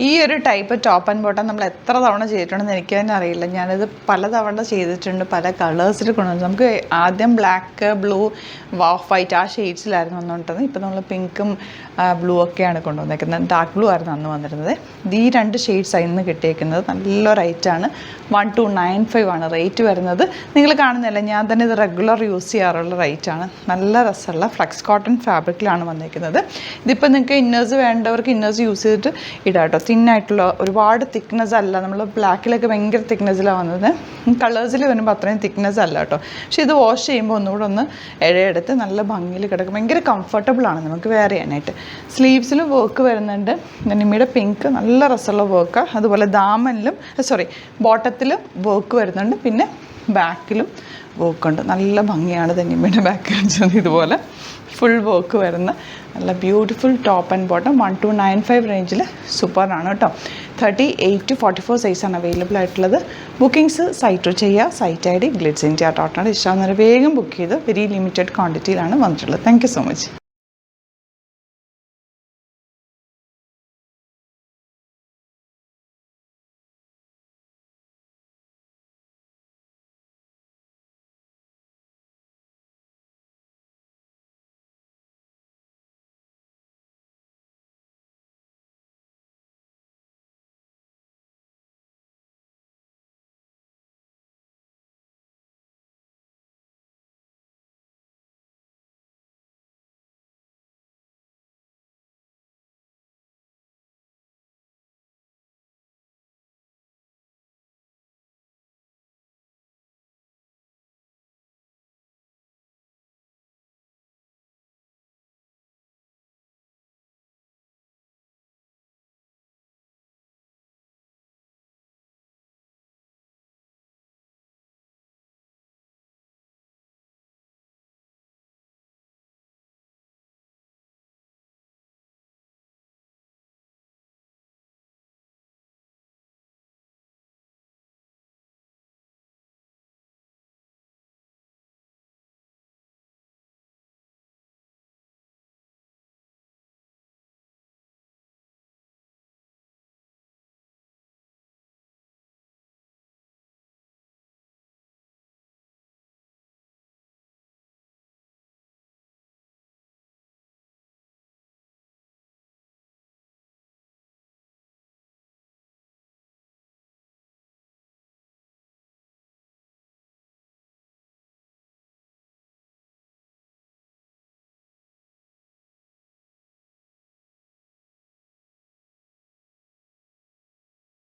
ഈ ഒരു type top and bottom നമ്മൾ എത്ര തവണ ചെയ്തിട്ടുണ്ടെന്ന് എനിക്ക് തന്നെ അറിയില്ല. ഞാനിത് പല തവണ ചെയ്തിട്ടുണ്ട്, പല കളേഴ്സിൽ കൊണ്ടുവന്നു. നമുക്ക് ആദ്യം ബ്ലാക്ക്, ബ്ലൂ, ഓഫ് വൈറ്റ് ആ ഷെയ്ഡ്സിലായിരുന്നു വന്നുകൊണ്ടിരുന്നത്. ഇപ്പോൾ നമ്മൾ പിങ്കും ബ്ലൂ ഒക്കെയാണ് കൊണ്ടുവന്നേക്കുന്നത്. ഡാർക്ക് ബ്ലൂ ആയിരുന്നു അന്ന് വന്നിരുന്നത്. ഈ 2 ഷെയ്ഡ്സാണ് ഇന്ന് കിട്ടിയേക്കുന്നത്. നല്ല റേറ്റാണ്. 1295 ആണ് റേറ്റ് വരുന്നത്. നിങ്ങൾ കാണുന്നില്ല, ഞാൻ തന്നെ ഇത് റെഗുലർ യൂസ് ചെയ്യാറുള്ള റേറ്റാണ്. നല്ല രസമുള്ള ഫ്ലക്സ് കോട്ടൺ ഫാബ്രിക്കിലാണ് വന്നിരിക്കുന്നത്. ഇതിപ്പോൾ നിങ്ങൾക്ക് ഇന്നേഴ്സ് വേണ്ടവർക്ക് ഇന്നേഴ്സ് യൂസ് ചെയ്തിട്ട് ഇടാം കേട്ടോ. തിന്നായിട്ടുള്ള ഒരുപാട് തിക്നെസ് അല്ല. നമ്മൾ ബ്ലാക്കിലൊക്കെ ഭയങ്കര തിക്നെസ്സിലാണ് വന്നത്. കളേഴ്സിൽ വരുമ്പോൾ അത്രയും തിക്നെസ് അല്ല കേട്ടോ. പക്ഷേ ഇത് വാഷ് ചെയ്യുമ്പോൾ ഒന്നുകൂടെ ഒന്ന് ഇഴയെടുത്ത് നല്ല ഭംഗിയിൽ കിടക്കും. ഭയങ്കര കംഫർട്ടബിളാണ് നമുക്ക് വെയർ ചെയ്യാനായിട്ട്. സ്ലീവ്സിലും വർക്ക് വരുന്നുണ്ട്. നിമ്മിയുടെ പിങ്ക് നല്ല രസമുള്ള വർക്കാണ്. അതുപോലെ ദാമനിലും ബോട്ടത്തിലും വർക്ക് വരുന്നുണ്ട്. പിന്നെ ബാക്കിലും വർക്കുണ്ട്. നല്ല ഭംഗിയാണ് നിമ്മിയുടെ ബാക്ക് ഇതുപോലെ ഫുൾ വർക്ക് വരുന്ന നല്ല ബ്യൂട്ടിഫുൾ ടോപ്പ് ആൻഡ് ബോട്ടം. 1295 റേഞ്ചിൽ സൂപ്പറാണ് കേട്ടോ. 38 to 44 സൈസാണ് അവൈലബിൾ ആയിട്ടുള്ളത്. ബുക്കിംഗ്സ് സൈറ്റ് ചെയ്യുക. Site I D glitz India .com. ഇഷ്ടമാകുന്നവരെ വേഗം ബുക്ക് ചെയ്ത് വെരി ലിമിറ്റഡ് ക്വാണ്ടിറ്റിയിലാണ് വന്നിട്ടുള്ളത്. Thank you so much.